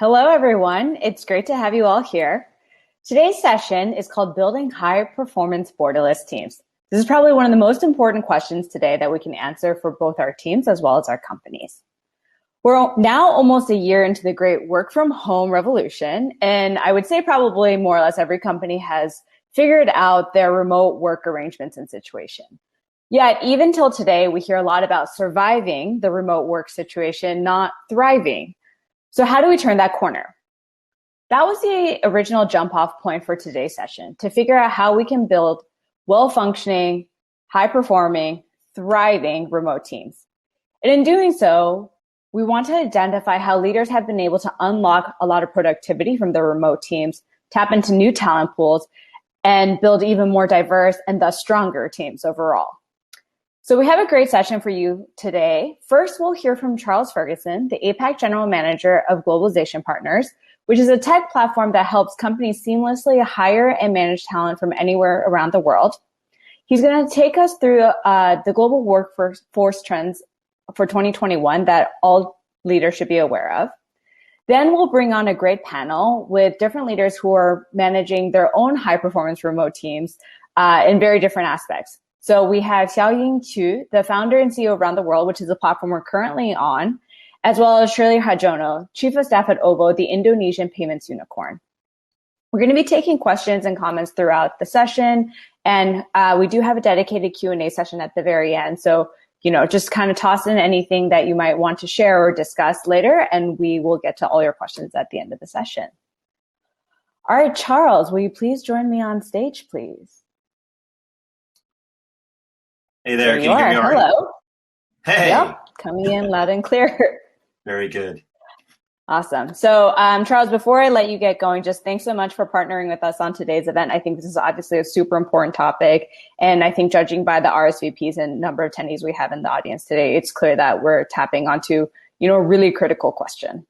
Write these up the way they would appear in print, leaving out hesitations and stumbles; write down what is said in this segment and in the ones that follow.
Hello, everyone. It's great to have you all here. Today's session is called Building High-Performance Borderless Teams. This is probably one of the most important questions today that we can answer for both our teams as well as our companies. We're now almost a year into the great work-from-home revolution, and I would say probably more or less every company has figured out their remote work arrangements and situation. Yet, even till today, we hear a lot about surviving the remote work situation, not thriving. So how do we turn that corner? That was the original jump-off point for today's session, to figure out how we can build well-functioning, high-performing, thriving remote teams. And in doing so, we want to identify how leaders have been able to unlock a lot of productivity from their remote teams, tap into new talent pools, and build even more diverse and thus stronger teams overall. So we have a great session for you today. First, we'll hear from Charles Ferguson, the APAC General Manager of Globalization Partners, which is a tech platform that helps companies seamlessly hire and manage talent from anywhere around the world. He's going to take us through the global workforce trends for 2021 that all leaders should be aware of. Then we'll bring on a great panel with different leaders who are managing their own high-performance remote teams in very different aspects. So we have Xiaoying Chu, the founder and CEO of Around the World, which is a platform we're currently on, as well as Shirley Harjono, Chief of Staff at OVO, the Indonesian payments unicorn. We're going to be taking questions and comments throughout the session, and we do have a dedicated Q&A session at the very end. So, just kind of toss in anything that you might want to share or discuss later, and we will get to all your questions at the end of the session. All right, Charles, will you please join me on stage, please? Hey there, can you hear me all right? Hello. Hey. Yep, coming in loud and clear. Very good. Awesome. So, Charles, before I let you get going, just thanks so much for partnering with us on today's event. I think this is obviously a super important topic. And I think judging by the RSVPs and number of attendees we have in the audience today, it's clear that we're tapping onto, a really critical question.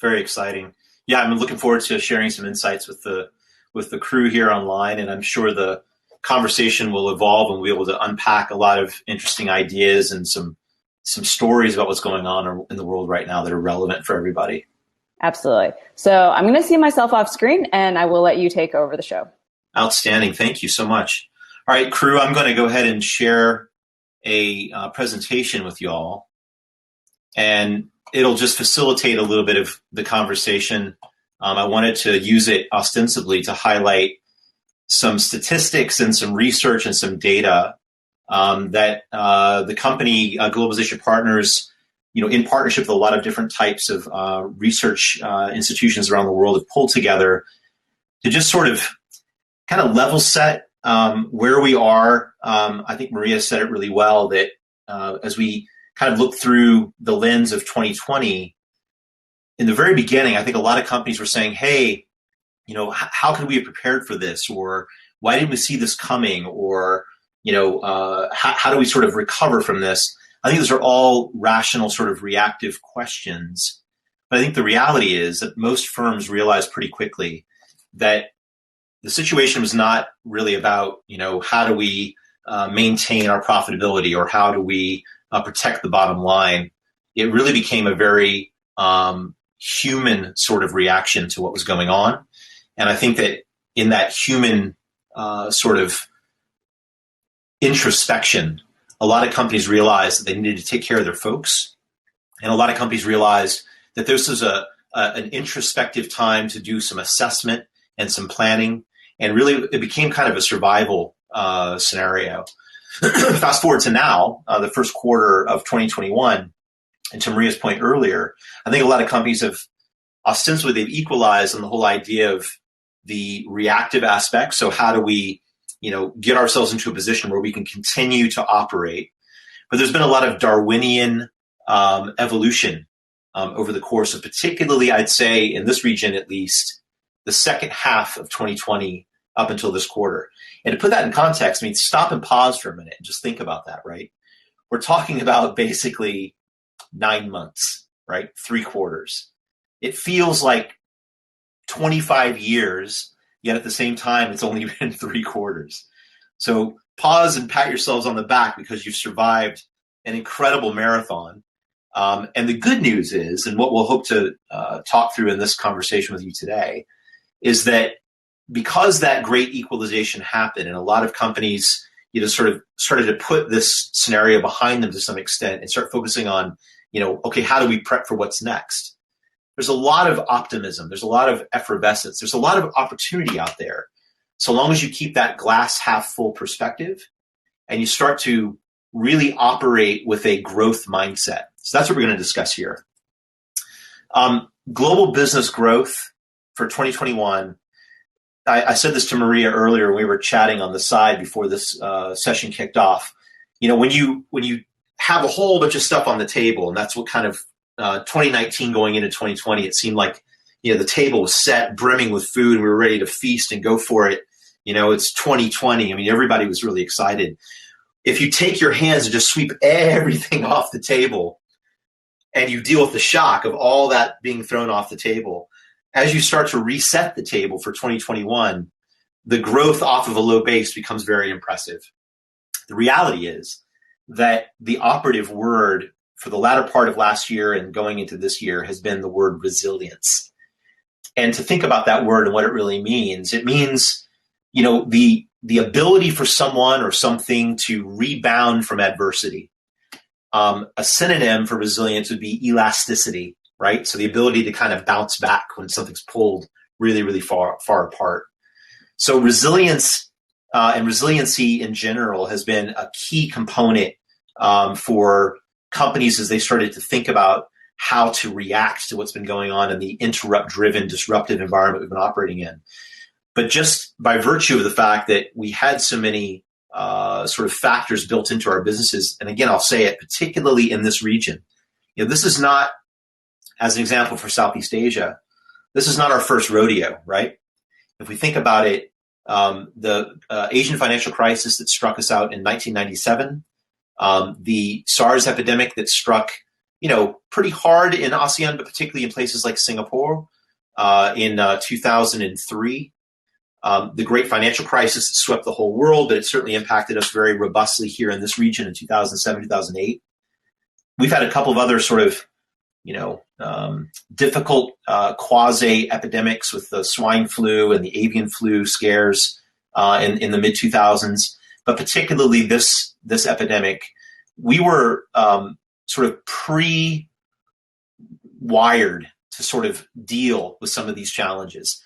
Very exciting. Yeah, I'm looking forward to sharing some insights with the crew here online, and I'm sure the conversation will evolve and we'll be able to unpack a lot of interesting ideas and some stories about what's going on in the world right now that are relevant for everybody. Absolutely. So I'm going to see myself off screen and I will let you take over the show. Outstanding. Thank you so much. All right, crew, I'm going to go ahead and share a presentation with you all, and it'll just facilitate a little bit of the conversation. I wanted to use it ostensibly to highlight some statistics and some research and some data that the company Globalization Partners, in partnership with a lot of different types of research institutions around the world, have pulled together to just sort of kind of level set where we are. I think Maria said it really well, that as we kind of look through the lens of 2020, in the very beginning, I think a lot of companies were saying, hey, how could we have prepared for this? Or why didn't we see this coming? Or, how do we sort of recover from this? I think those are all rational sort of reactive questions. But I think the reality is that most firms realized pretty quickly that the situation was not really about, how do we maintain our profitability or how do we protect the bottom line. It really became a very human sort of reaction to what was going on. And I think that in that human sort of introspection, a lot of companies realized that they needed to take care of their folks. And a lot of companies realized that this was an introspective time to do some assessment and some planning. And really, it became kind of a survival scenario. Fast forward to now, the first quarter of 2021, and to Maria's point earlier, I think a lot of companies have ostensibly they've equalized on the whole idea of the reactive aspect. So how do we, get ourselves into a position where we can continue to operate? But there's been a lot of Darwinian evolution over the course of, particularly, I'd say, in this region at least, the second half of 2020 up until this quarter. And to put that in context, stop and pause for a minute and just think about that, right? We're talking about basically 9 months, right? 3 quarters. It feels like 25 years, yet at the same time, it's only been 3 quarters. So pause and pat yourselves on the back because you've survived an incredible marathon. And the good news is, and what we'll hope to talk through in this conversation with you today, is that because that great equalization happened and a lot of companies sort of started to put this scenario behind them to some extent and start focusing on, okay, how do we prep for what's next? There's a lot of optimism. There's a lot of effervescence. There's a lot of opportunity out there. So long as you keep that glass half full perspective and you start to really operate with a growth mindset. So that's what we're going to discuss here. Global business growth for 2021. I said this to Maria earlier when we were chatting on the side before this session kicked off. When you have a whole bunch of stuff on the table, and that's what kind of 2019 going into 2020, it seemed like the table was set, brimming with food, and we were ready to feast and go for it. It's 2020. I mean, everybody was really excited. If you take your hands and just sweep everything off the table, and you deal with the shock of all that being thrown off the table, as you start to reset the table for 2021, the growth off of a low base becomes very impressive. The reality is that the operative word for the latter part of last year and going into this year has been the word resilience. And to think about that word and what it really means, it means, the ability for someone or something to rebound from adversity. A synonym for resilience would be elasticity, right? So the ability to kind of bounce back when something's pulled really, really far apart. So resilience and resiliency in general has been a key component for companies as they started to think about how to react to what's been going on in the interrupt-driven, disruptive environment we've been operating in. But just by virtue of the fact that we had so many sort of factors built into our businesses, and again, I'll say it, particularly in this region, this is not, as an example for Southeast Asia, this is not our first rodeo, right? If we think about it, the Asian financial crisis that struck us out in 1997, the SARS epidemic that struck, pretty hard in ASEAN, but particularly in places like Singapore in 2003, the great financial crisis that swept the whole world, but it certainly impacted us very robustly here in this region in 2007, 2008. We've had a couple of other sort of difficult quasi-epidemics with the swine flu and the avian flu scares in the mid-2000s. But particularly this epidemic, we were sort of pre-wired to sort of deal with some of these challenges.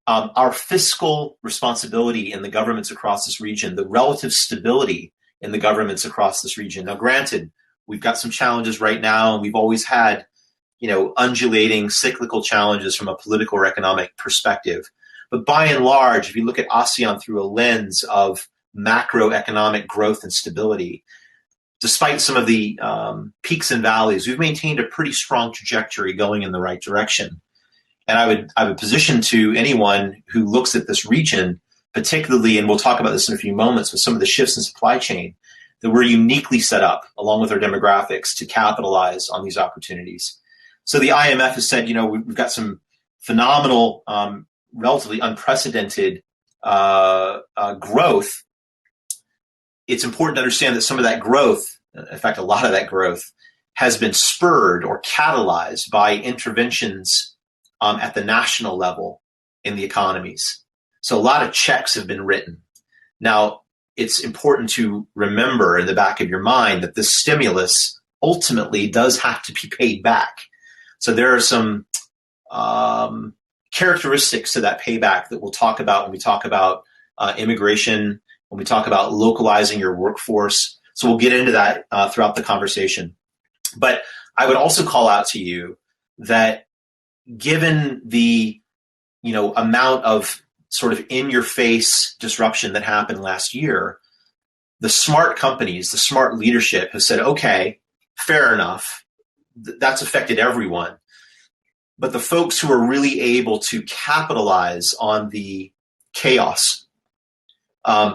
Our fiscal responsibility in the governments across this region, the relative stability in the governments across this region. Now, granted, we've got some challenges right now, and we've always had undulating cyclical challenges from a political or economic perspective. But by and large, if you look at ASEAN through a lens of macroeconomic growth and stability, despite some of the peaks and valleys, we've maintained a pretty strong trajectory going in the right direction. And I would position to anyone who looks at this region, particularly, and we'll talk about this in a few moments, with some of the shifts in supply chain, that we're uniquely set up, along with our demographics, to capitalize on these opportunities. So the IMF has said, we've got some phenomenal, relatively unprecedented growth. It's important to understand that some of that growth, in fact, a lot of that growth, has been spurred or catalyzed by interventions at the national level in the economies. So a lot of checks have been written. Now, it's important to remember in the back of your mind that this stimulus ultimately does have to be paid back. So there are some characteristics to that payback that we'll talk about when we talk about immigration, when we talk about localizing your workforce. So we'll get into that throughout the conversation. But I would also call out to you that given the amount of sort of in-your-face disruption that happened last year, the smart companies, the smart leadership has said, okay, fair enough. That's affected everyone. But the folks who are really able to capitalize on the chaos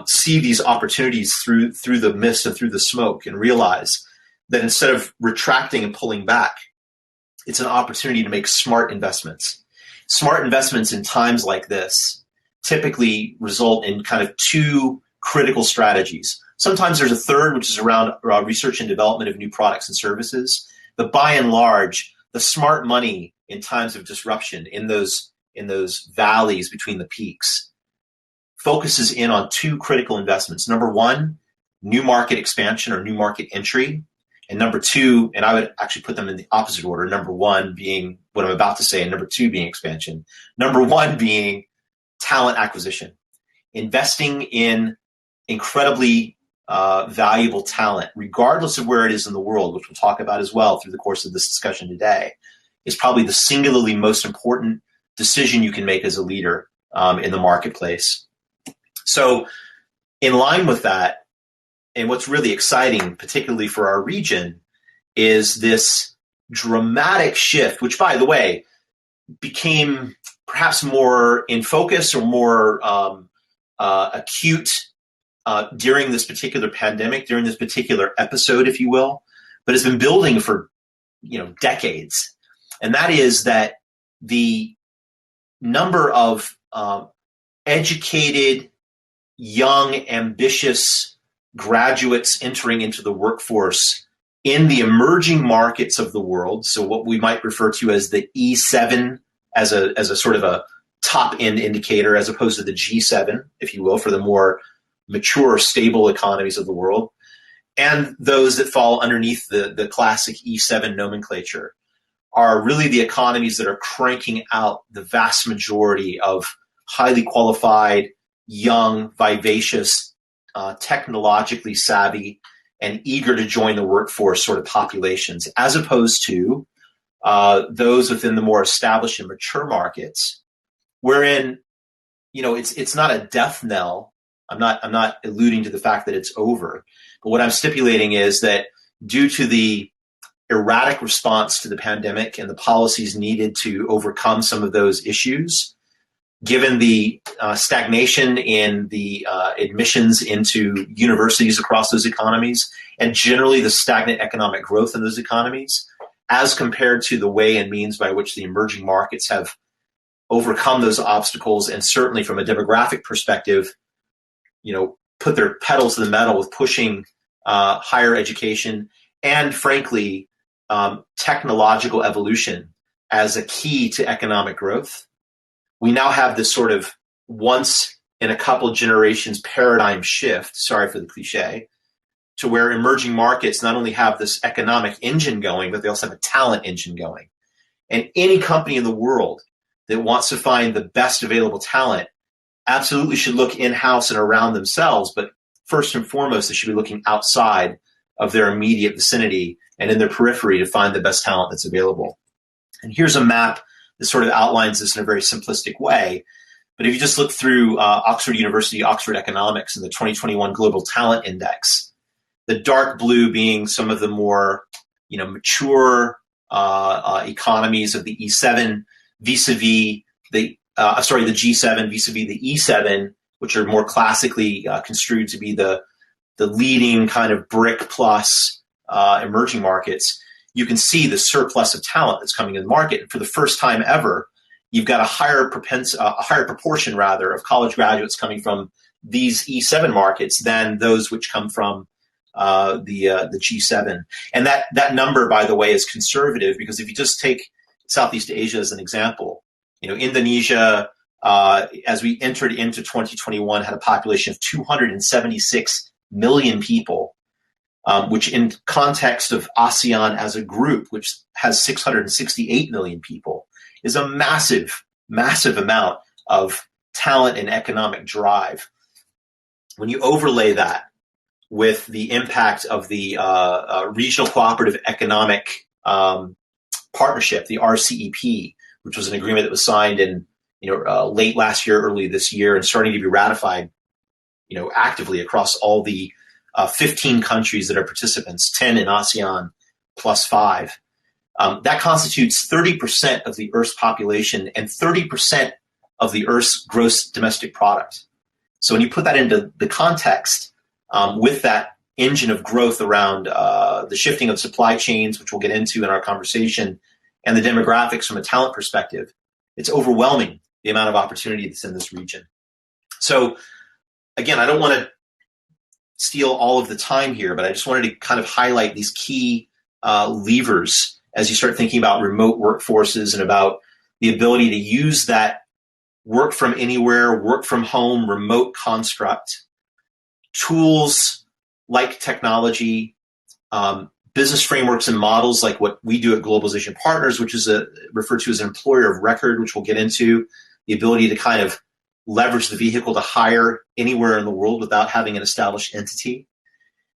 see these opportunities through the mist and through the smoke and realize that instead of retracting and pulling back, it's an opportunity to make smart investments. Smart investments in times like this typically result in kind of two critical strategies. Sometimes there's a third, which is around research and development of new products and services. But by and large, the smart money in times of disruption, in those valleys between the peaks, focuses in on two critical investments. Number one, new market expansion or new market entry. And number two, and I would actually put them in the opposite order, number one being what I'm about to say, and number two being expansion. Number one being talent acquisition, investing in incredibly valuable talent, regardless of where it is in the world, which we'll talk about as well through the course of this discussion today, is probably the singularly most important decision you can make as a leader in the marketplace. So in line with that, and what's really exciting, particularly for our region, is this dramatic shift, which, by the way, became perhaps more in focus or more acute during this particular pandemic, during this particular episode, if you will, but has been building for decades. And that is that the number of educated, young, ambitious graduates entering into the workforce in the emerging markets of the world, so what we might refer to as the E7 as a sort of a top-end indicator, as opposed to the G7, if you will, for the more mature, stable economies of the world, and those that fall underneath the classic E7 nomenclature, are really the economies that are cranking out the vast majority of highly qualified, young, vivacious, technologically savvy, and eager to join the workforce sort of populations, as opposed to those within the more established and mature markets, wherein it's not a death knell. I'm not alluding to the fact that it's over, but what I'm stipulating is that due to the erratic response to the pandemic and the policies needed to overcome some of those issues, given the stagnation in the admissions into universities across those economies, and generally the stagnant economic growth in those economies, as compared to the way and means by which the emerging markets have overcome those obstacles, and certainly from a demographic perspective, put their pedals to the metal with pushing higher education and, frankly, technological evolution as a key to economic growth. We now have this sort of once in a couple generations paradigm shift, sorry for the cliche, to where emerging markets not only have this economic engine going, but they also have a talent engine going. And any company in the world that wants to find the best available talent absolutely should look in-house and around themselves, but first and foremost, they should be looking outside of their immediate vicinity and in their periphery to find the best talent that's available. And here's a map that sort of outlines this in a very simplistic way. But if you just look through Oxford University, Oxford Economics, and the 2021 Global Talent Index, the dark blue being some of the more mature economies of the E7 vis-a-vis the G7 vis-a-vis the E7, which are more classically construed to be the leading kind of BRIC plus emerging markets. You can see the surplus of talent that's coming in the market. And for the first time ever, you've got a higher proportion rather of college graduates coming from these E7 markets than those which come from the G7. And that number, by the way, is conservative, because if you just take Southeast Asia as an example, Indonesia, as we entered into 2021, had a population of 276 million people. Which in context of ASEAN as a group, which has 668 million people, is a massive, massive amount of talent and economic drive. When you overlay that with the impact of the Regional Cooperative Economic Partnership, the RCEP, which was an agreement that was signed in late last year, early this year, and starting to be ratified actively across all the 15 countries that are participants, 10 in ASEAN plus 5. That constitutes 30% of the Earth's population and 30% of the Earth's gross domestic product. So when you put that into the context with that engine of growth around the shifting of supply chains, which we'll get into in our conversation, and the demographics from a talent perspective, it's overwhelming the amount of opportunity that's in this region. So again, I don't want to steal all of the time here, but I just wanted to kind of highlight these key levers as you start thinking about remote workforces and about the ability to use that work from anywhere, work from home, remote construct, tools like technology, business frameworks and models like what we do at Globalization Partners, which is referred to as an employer of record, which we'll get into, the ability to kind of leverage the vehicle to hire anywhere in the world without having an established entity.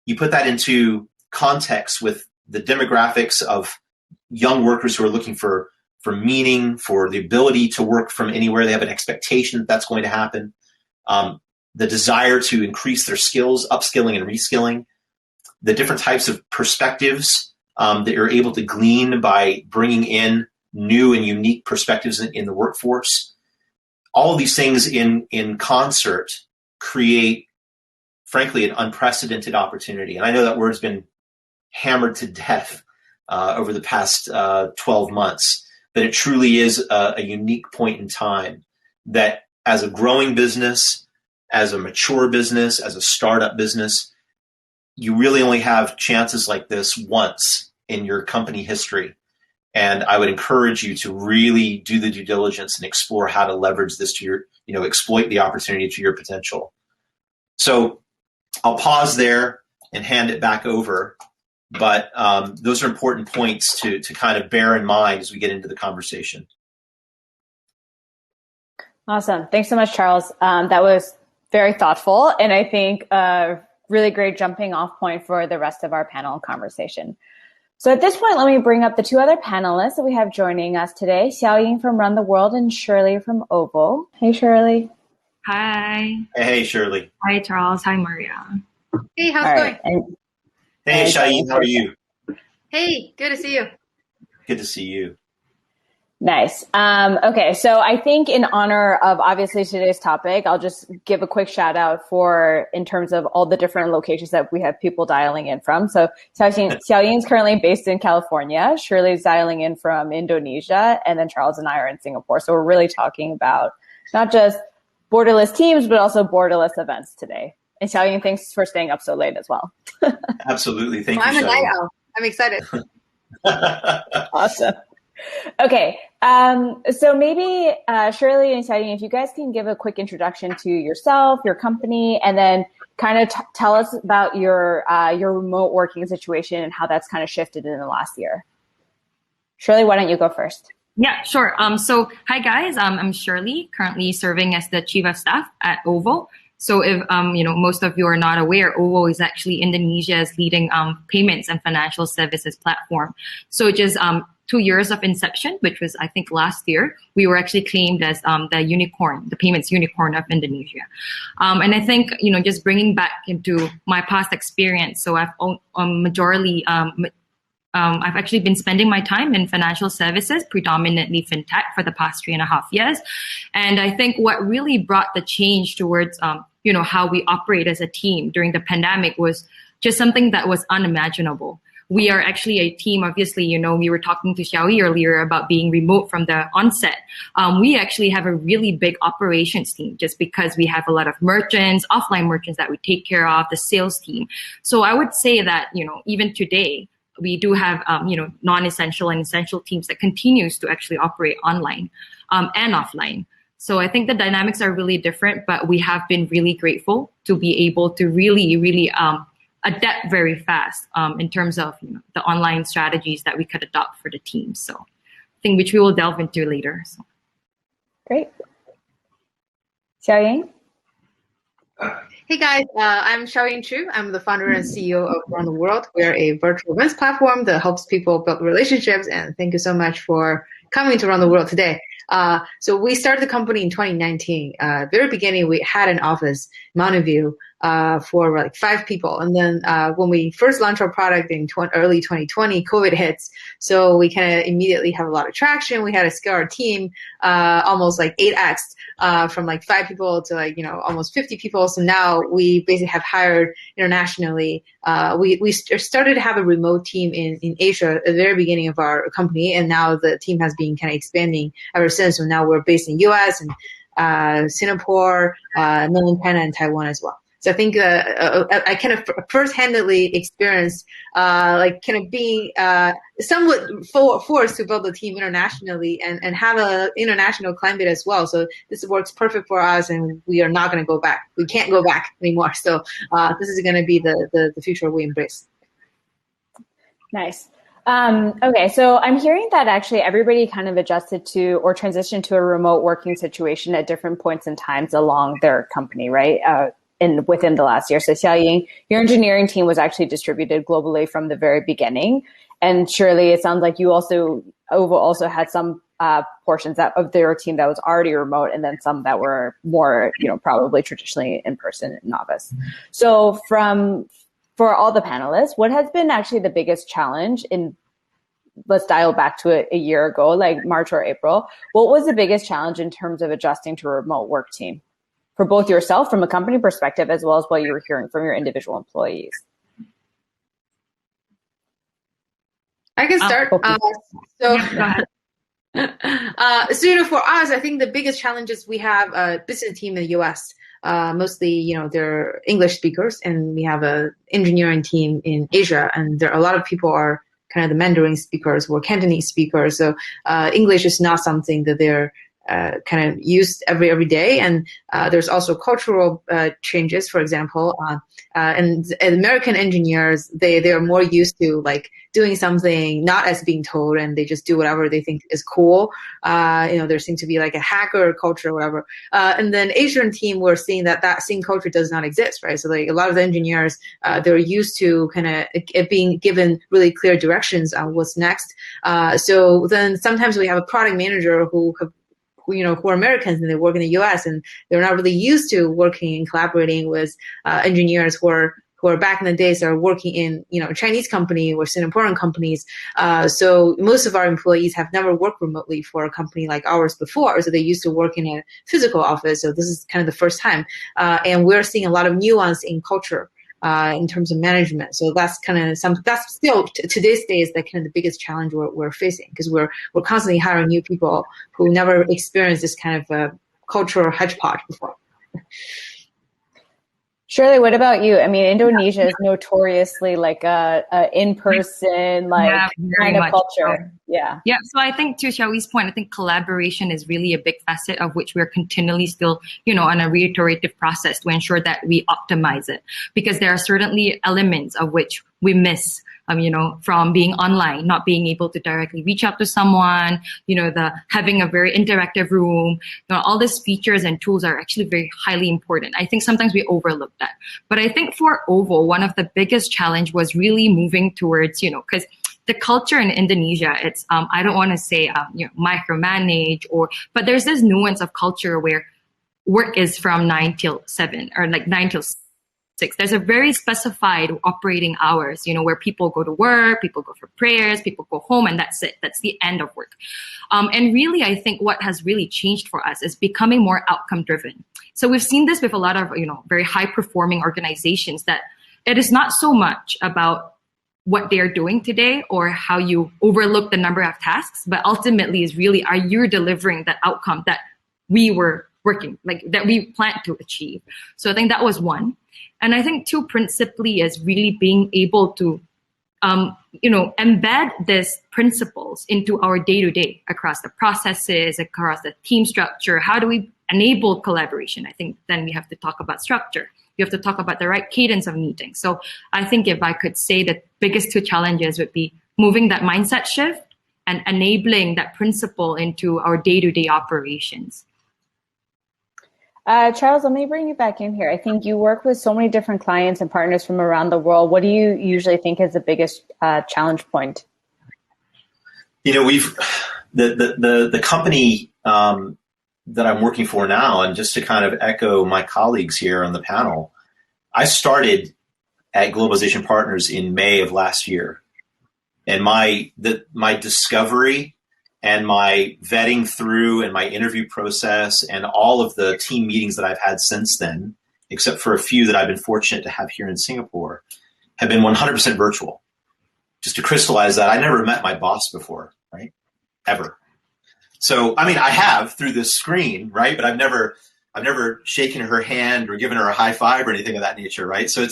You put that into context with the demographics of young workers who are looking for meaning, for the ability to work from anywhere. They have an expectation that that's going to happen. The desire to increase their skills, upskilling and reskilling, the different types of perspectives that you're able to glean by bringing in new and unique perspectives in the workforce. All of these things in concert create, frankly, an unprecedented opportunity. And I know that word's been hammered to death over the past 12 months, but it truly is a unique point in time that as a growing business, as a mature business, as a startup business, you really only have chances like this once in your company history. And I would encourage you to really do the due diligence and explore how to leverage this to your, exploit the opportunity to your potential. So I'll pause there and hand it back over. But those are important points to kind of bear in mind as we get into the conversation. Awesome. Thanks so much, Charles. That was very thoughtful, and I think a really great jumping off point for the rest of our panel conversation. So at this point, let me bring up the two other panelists that we have joining us today, Xiaoying from Run the World and Shirley from OVO. Hey, Shirley. Hi. Hey, Shirley. Hi, Charles. Hi, Maria. Hey, how's it going? Hey, Xiaoying, how are you? Hey, good to see you. Good to see you. Nice. Okay, so I think in honor of obviously today's topic, I'll just give a quick shout out in terms of all the different locations that we have people dialing in from. So Xiaoying is currently based in California, Shirley's dialing in from Indonesia, and then Charles and I are in Singapore. So we're really talking about not just borderless teams, but also borderless events today. And Xiaoying, thanks for staying up so late as well. Absolutely. Thank you, I'm a Xiaoying. night owl. I'm excited. Awesome. Okay. So maybe Shirley and Xiaoying, if you guys can give a quick introduction to yourself, your company, and then kind of tell us about your remote working situation and how that's kind of shifted in the last year. Shirley, why don't you go first? Yeah, sure. So hi guys, I'm Shirley, currently serving as the Chief of Staff at OVO. So if most of you are not aware, OVO is actually Indonesia's leading payments and financial services platform. So just 2 years of inception, which was I think last year, we were actually claimed as the unicorn, the payments unicorn of Indonesia. And I think just bringing back into my past experience. So I've I've actually been spending my time in financial services, predominantly fintech, for the past 3.5 years. And I think what really brought the change towards, how we operate as a team during the pandemic was just something that was unimaginable. We are actually a team, obviously, we were talking to Xiaoyi earlier about being remote from the onset. We actually have a really big operations team just because we have a lot of merchants, offline merchants that we take care of, the sales team. So I would say that, even today, we do have, non-essential and essential teams that continues to actually operate online and offline. So I think the dynamics are really different, but we have been really grateful to be able to really, really adapt very fast in terms of the online strategies that we could adopt for the team. So I think which we will delve into later. So. Great. Xiaoying? Hey guys, I'm Xiaoying Chu. I'm the founder and CEO of Run the World. We're a virtual events platform that helps people build relationships. And thank you so much for coming to Run the World today. So we started the company in 2019. Very beginning, we had an office, Mountain View, for like 5 people. And then when we first launched our product in early 2020, COVID hits. So we kind of immediately have a lot of traction. We had to scale our team almost like 8x from like 5 people to like, almost 50 people. So now we basically have hired internationally. We started to have a remote team in Asia at the very beginning of our company. And now the team has been kind of expanding ever since. So now we're based in US and Singapore, Mainland China, and Taiwan as well. So I think I kind of first-handedly experienced like kind of being somewhat forced to build the team internationally and have an international climate as well. So this works perfect for us, and we are not going to go back. We can't go back anymore. So this is going to be the future we embrace. Nice. Okay, so I'm hearing that actually everybody kind of adjusted to or transitioned to a remote working situation at different points in times along their company, right? Within the last year. So Xiaoying, your engineering team was actually distributed globally from the very beginning. And surely it sounds like you also had some portions of their team that was already remote, and then some that were more, probably traditionally in person in office. So for all the panelists, what has been actually the biggest challenge let's dial back to a year ago, like March or April. What was the biggest challenge in terms of adjusting to a remote work team for both yourself from a company perspective, as well as what you were hearing from your individual employees? I can start. So for us, I think the biggest challenges we have a business team in the U.S. Mostly, they're English speakers, and we have a engineering team in Asia, and there are a lot of people are kind of the Mandarin speakers or Cantonese speakers. So English is not something that they're kind of used every day. And there's also cultural changes, for example. And American engineers, they are more used to like doing something not as being told, and they just do whatever they think is cool. There seems to be like a hacker culture or whatever. And then Asian team, we're seeing that same culture does not exist, right? So like a lot of the engineers, they're used to kind of being given really clear directions on what's next. So then sometimes we have a product manager who are Americans and they work in the U.S. and they're not really used to working and collaborating with engineers who are back in the days are working in Chinese company or Singaporean companies. So most of our employees have never worked remotely for a company like ours before. So they used to work in a physical office. So this is kind of the first time, and we're seeing a lot of nuance in culture. In terms of management. So that's kind of that's still to this day is the kind of the biggest challenge we're facing, because we're constantly hiring new people who never experienced this kind of cultural hodgepodge before. Shirley, what about you? I mean, Indonesia is notoriously like a in-person, kind of culture. Yeah. Yeah. So I think to Xiaoyi's point, I think collaboration is really a big facet of which we're continually still, on a reiterative process to ensure that we optimize it, because there are certainly elements of which we miss. From being online, not being able to directly reach out to someone, the having a very interactive room, all these features and tools are actually very highly important. I think sometimes we overlook that. But I think for Ovo, one of the biggest challenge was really moving towards, because the culture in Indonesia, it's, I don't want to say, micromanage but there's this nuance of culture where work is from 9 till 7 or like 9 till 6. There's a very specified operating hours, where people go to work, people go for prayers, people go home, and that's it. That's the end of work. And really, I think what has really changed for us is becoming more outcome driven. So we've seen this with a lot of, very high performing organizations, that it is not so much about what they're doing today or how you overlook the number of tasks, but ultimately is really, are you delivering that outcome that we were working, like that we planned to achieve? So I think that was one. And I think two, principally, is really being able to, embed these principles into our day-to-day across the processes, across the team structure. How do we enable collaboration? I think then we have to talk about structure. You have to talk about the right cadence of meetings. So I think if I could say the biggest two challenges would be moving that mindset shift and enabling that principle into our day-to-day operations. Charles, let me bring you back in here. I think you work with so many different clients and partners from around the world. What do you usually think is the biggest challenge point? We've the company that I'm working for now, and just to kind of echo my colleagues here on the panel, I started at Globalization Partners in May of last year, and my discovery and my vetting through and my interview process and all of the team meetings that I've had since then, except for a few that I've been fortunate to have here in Singapore, have been 100% virtual. Just to crystallize that, I never met my boss before, right? Ever. So, I mean, I have through this screen, right? But I've never I've never shaken her hand or given her a high five or anything of that nature, right? So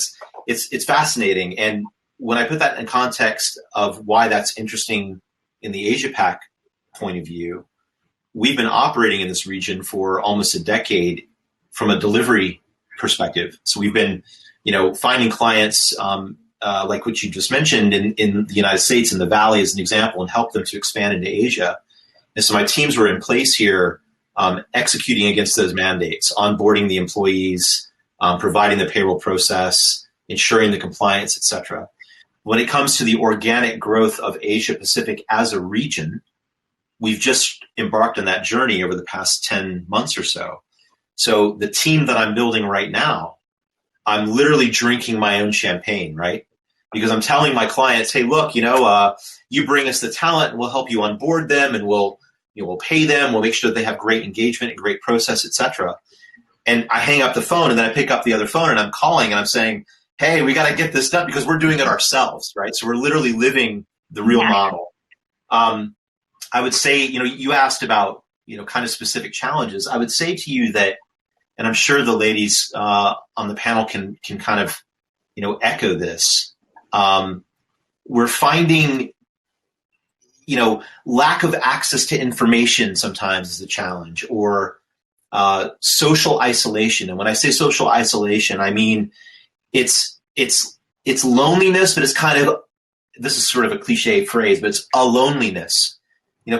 it's fascinating. And when I put that in context of why that's interesting in the Asia Pac point of view, we've been operating in this region for almost a decade from a delivery perspective. So we've been, finding clients like what you just mentioned in the United States, in the Valley as an example, and help them to expand into Asia. And so my teams were in place here, executing against those mandates, onboarding the employees, providing the payroll process, ensuring the compliance, et cetera. When it comes to the organic growth of Asia Pacific as a region, we've just embarked on that journey over the past 10 months or so. So the team that I'm building right now, I'm literally drinking my own champagne, right? Because I'm telling my clients, hey, look, you bring us the talent and we'll help you onboard them, and we'll pay them. We'll make sure that they have great engagement and great process, et cetera. And I hang up the phone, and then I pick up the other phone and I'm calling and I'm saying, hey, we got to get this done, because we're doing it ourselves, right? So we're literally living the real model. I would say, you asked about, kind of specific challenges. I would say to you that, and I'm sure the ladies on the panel can kind of, echo this. We're finding, lack of access to information sometimes is a challenge, or social isolation. And when I say social isolation, I mean it's loneliness, but it's kind of, this is sort of a cliche phrase, but it's a loneliness.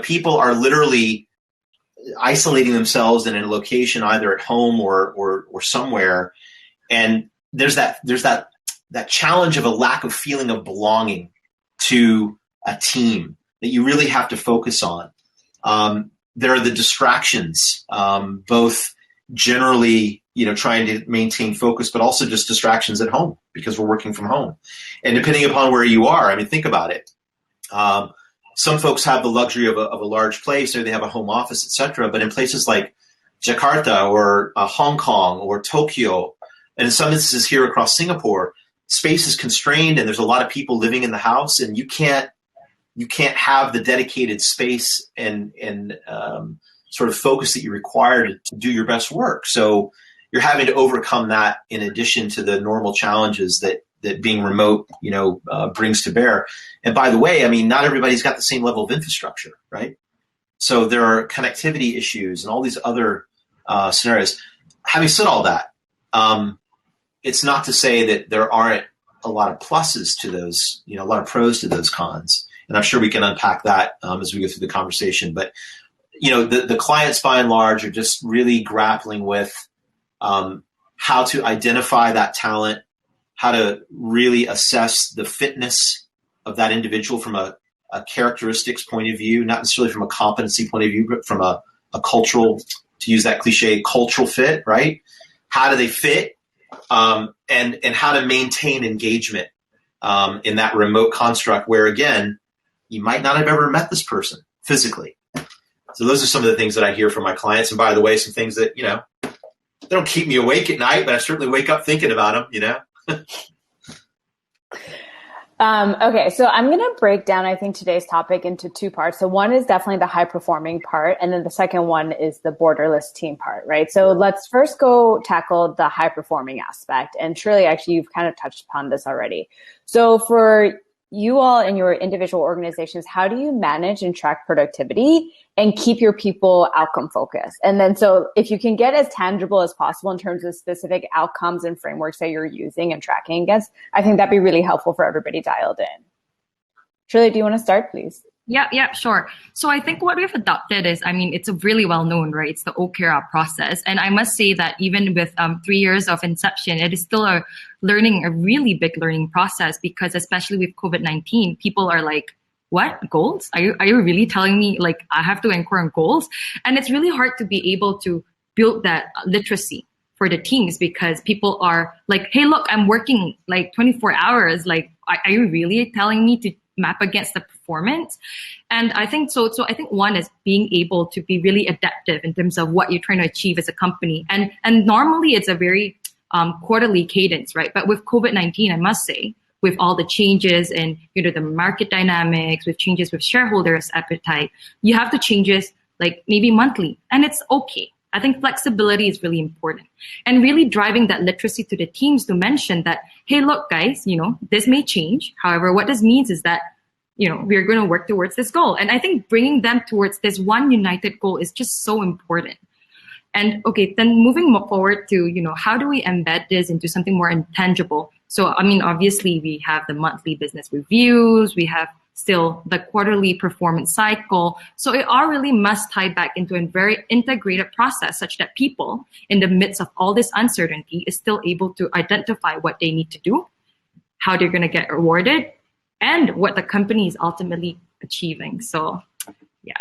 People are literally isolating themselves in a location, either at home or somewhere, and there's that challenge of a lack of feeling of belonging to a team that you really have to focus on. There are the distractions, both generally, trying to maintain focus, but also just distractions at home because we're working from home. And depending upon where you are, I mean, think about it. Some folks have the luxury of a large place, or they have a home office, et cetera. But in places like Jakarta or Hong Kong or Tokyo, and in some instances here across Singapore, space is constrained, and there's a lot of people living in the house, and you can't have the dedicated space and sort of focus that you require to do your best work. So you're having to overcome that in addition to the normal challenges that being remote, brings to bear. And by the way, I mean, not everybody's got the same level of infrastructure, right? So there are connectivity issues and all these other scenarios. Having said all that, it's not to say that there aren't a lot of pluses to those, a lot of pros to those cons. And I'm sure we can unpack that as we go through the conversation. But, the clients by and large are just really grappling with how to identify that talent, how to really assess the fitness of that individual from a characteristics point of view, not necessarily from a competency point of view, but from a cultural, to use that cliche, cultural fit, right? How do they fit? And how to maintain engagement in that remote construct where, again, you might not have ever met this person physically. So those are some of the things that I hear from my clients. And by the way, some things that, they don't keep me awake at night, but I certainly wake up thinking about them, Okay, so I'm going to break down, I think, today's topic into two parts. So one is definitely the high performing part, and then the second one is the borderless team part, right? So let's first go tackle the high performing aspect. And Shirley, actually, you've kind of touched upon this already. So for you all in your individual organizations, how do you manage and track productivity and keep your people outcome focused? And then, so if you can get as tangible as possible in terms of specific outcomes and frameworks that you're using and tracking against, I think that'd be really helpful for everybody dialed in. Shirley, do you want to start, please? Yeah, sure. So I think what we've adopted is, it's a really well known, right? It's the OKR process. And I must say that even with 3 years of inception, it is still a really big learning process, because especially with COVID-19, people are like, what, goals? Are you really telling me like I have to anchor on goals? And it's really hard to be able to build that literacy for the teams, because people are like, hey, look, I'm working like 24 hours. Like, are you really telling me to map against the performance? And I think so I think one is being able to be really adaptive in terms of what you're trying to achieve as a company. And normally it's a very quarterly cadence, right? But with COVID-19, I must say, with all the changes and the market dynamics, with changes with shareholders' appetite, you have to changes like maybe monthly, and it's okay. I think flexibility is really important, and really driving that literacy to the teams to mention that, hey, look, guys, this may change. However, what this means is that, we're going to work towards this goal. And I think bringing them towards this one united goal is just so important. And okay, then moving forward to, how do we embed this into something more intangible? So, obviously we have the monthly business reviews, we have still the quarterly performance cycle. So it all really must tie back into a very integrated process such that people in the midst of all this uncertainty is still able to identify what they need to do, how they're going to get rewarded, and what the company is ultimately achieving. So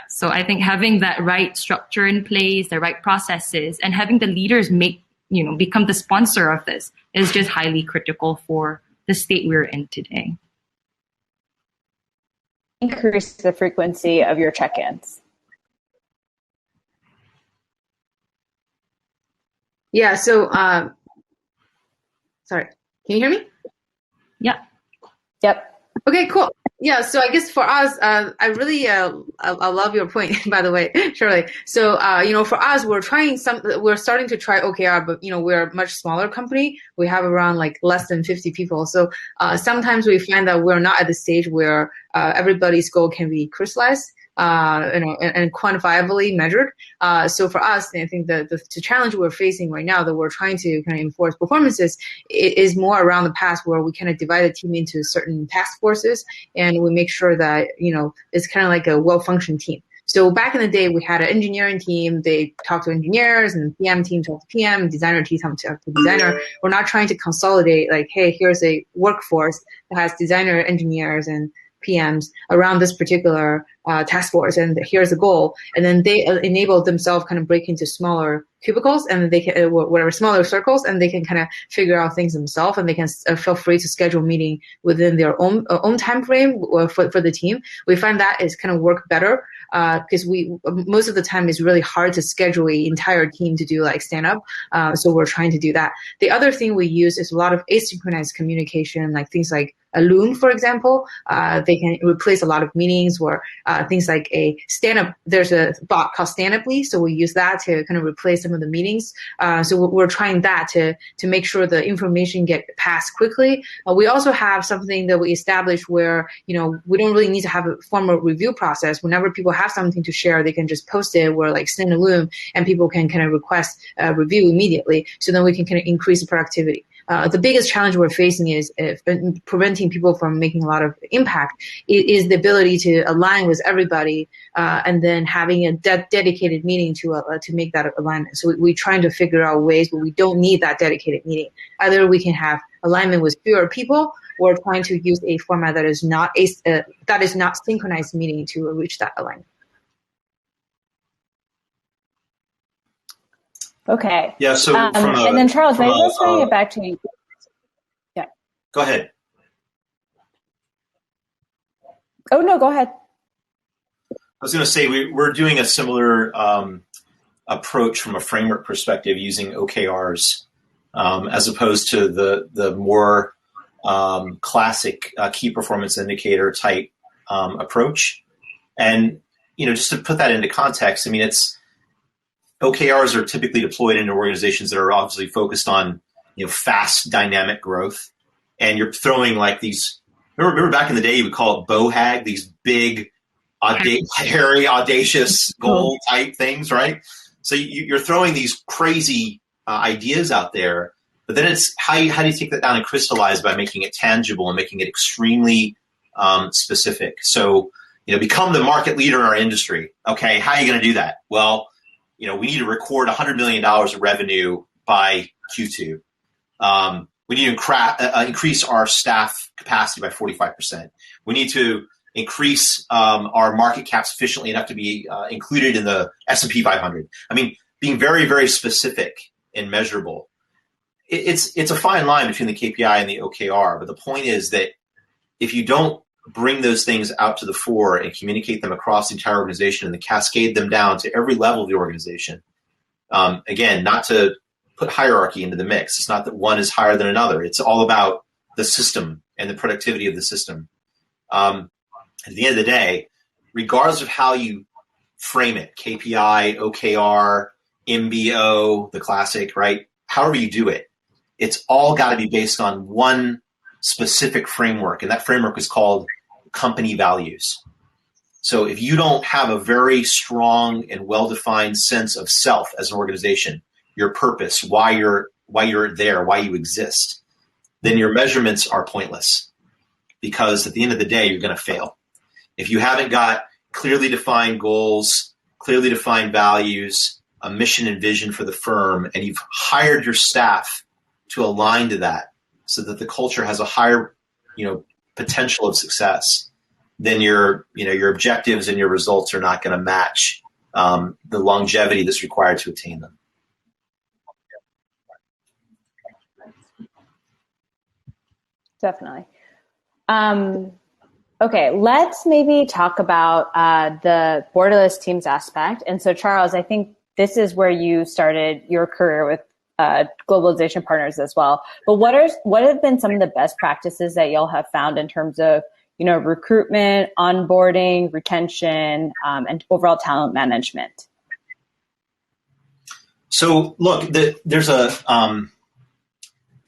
so I think having that right structure in place, the right processes, and having the leaders become the sponsor of this is just highly critical for the state we're in today. Increase the frequency of your check-ins. Yeah, so, sorry, can you hear me? Yeah. Yep. Okay, cool. Yeah, so I guess for us, I really, I love your point, by the way, Shirley. So, for us, we're starting to try OKR, but, we're a much smaller company. We have around less than 50 people. So, sometimes we find that we're not at the stage where, everybody's goal can be crystallized. And quantifiably measured. So for us, I think the challenge we're facing right now that we're trying to kind of enforce performances is more around the past, where we kind of divide the team into certain task forces, and we make sure that, it's kind of like a well-functioned team. So back in the day, we had an engineering team. They talk to engineers, and PM team talk to PM, and designer team talk to designer. We're not trying to consolidate hey, here's a workforce that has designer, engineers, and PMs around this particular task force, and here's the goal. And then they enable themselves kind of break into smaller cubicles, and they can whatever smaller circles, and they can kind of figure out things themselves, and they can feel free to schedule meeting within their own time frame for the team. We find that is kind of work better because most of the time it's really hard to schedule an entire team to do stand up. So we're trying to do that. The other thing we use is a lot of asynchronous communication, things like a Loom, for example. They can replace a lot of meetings, or things like a stand-up. There's a bot called Stand-Uply, so we use that to kind of replace some of the meetings. So we're trying that to make sure the information get passed quickly. We also have something that we established where, we don't really need to have a formal review process. Whenever people have something to share, they can just post it, or send a Loom, and people can kind of request a review immediately. So then we can kind of increase the productivity. The biggest challenge we're facing is preventing people from making a lot of impact is the ability to align with everybody, and then having a dedicated meeting to make that alignment. So we're trying to figure out ways, but we don't need that dedicated meeting. Either we can have alignment with fewer people, or trying to use a format that is not synchronized meeting to reach that alignment. Okay. Yeah. So and then Charles, I just want to get back to you. Yeah. Go ahead. Oh no, go ahead. I was going to say we're doing a similar approach from a framework perspective using OKRs as opposed to the more classic key performance indicator type approach. And just to put that into context, it's OKRs are typically deployed into organizations that are obviously focused on fast dynamic growth, and you're throwing these. Remember back in the day, you would call it BOHAG, these big, hairy, audacious goal type things, right? So you're throwing these crazy ideas out there, but then it's how do you take that down and crystallize by making it tangible and making it extremely specific. So become the market leader in our industry. Okay, how are you going to do that? Well, we need to record $100 million of revenue by Q2. We need to increase our staff capacity by 45%. We need to increase our market cap sufficiently enough to be included in the S&P 500. Being very, very specific and measurable. It's a fine line between the KPI and the OKR, but the point is that if you don't bring those things out to the fore and communicate them across the entire organization and then cascade them down to every level of the organization. Again, not to put hierarchy into the mix. It's not that one is higher than another. It's all about the system and the productivity of the system. At the end of the day, regardless of how you frame it, KPI, OKR, MBO, the classic, right? However you do it, it's all got to be based on one specific framework, and that framework is called company values. So if you don't have a very strong and well-defined sense of self as an organization, your purpose, why you're there, why you exist, then your measurements are pointless, because at the end of the day, you're going to fail. If you haven't got clearly defined goals, clearly defined values, a mission and vision for the firm, and you've hired your staff to align to that so that the culture has a higher, potential of success, then your objectives and your results are not going to match the longevity that's required to attain them. Definitely. Okay, let's maybe talk about the borderless teams aspect. And so, Charles, I think this is where you started your career with Globalization Partners as well. But what have been some of the best practices that y'all have found in terms of recruitment, onboarding, retention, and overall talent management? So, look, there's it's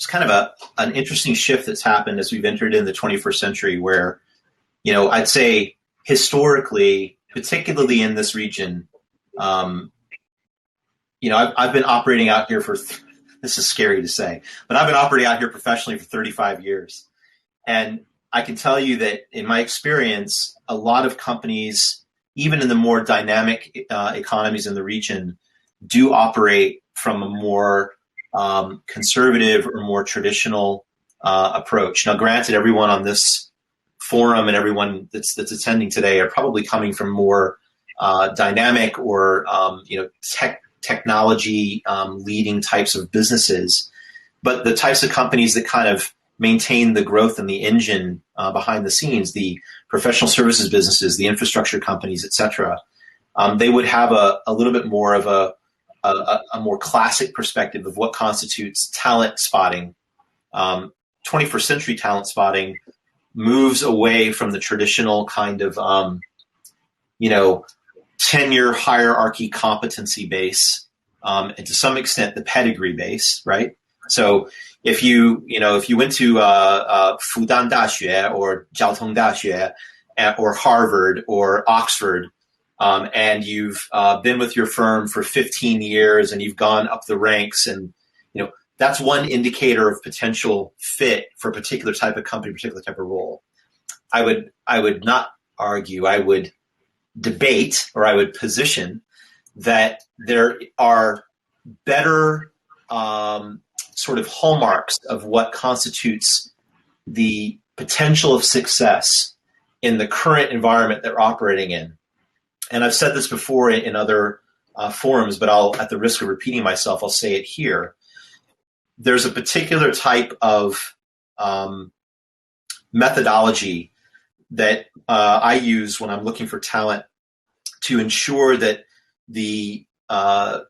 kind of an interesting shift that's happened as we've entered in the 21st century, where I'd say historically, particularly in this region, I've been operating out here this is scary to say, but I've been operating out here professionally for 35 years. And I can tell you that in my experience, a lot of companies, even in the more dynamic economies in the region, do operate from a more conservative or more traditional approach. Now, granted, everyone on this forum and everyone that's attending today are probably coming from more dynamic or technology leading types of businesses, but the types of companies that kind of maintain the growth and the engine behind the scenes, the professional services businesses, the infrastructure companies, et cetera, they would have a little bit more of a more classic perspective of what constitutes talent spotting. 21st century talent spotting moves away from the traditional kind of, tenure hierarchy competency base, and to some extent the pedigree base, right? So if you went to Fudan Daxue or Jiaotong Daxue or Harvard or Oxford, and you've been with your firm for 15 years and you've gone up the ranks, and that's one indicator of potential fit for a particular type of company, particular type of role. I would not argue, I would debate, or I would position that there are better sort of hallmarks of what constitutes the potential of success in the current environment that we're operating in. And I've said this before in other forums, but at the risk of repeating myself, I'll say it here. There's a particular type of methodology that I use when I'm looking for talent to ensure that the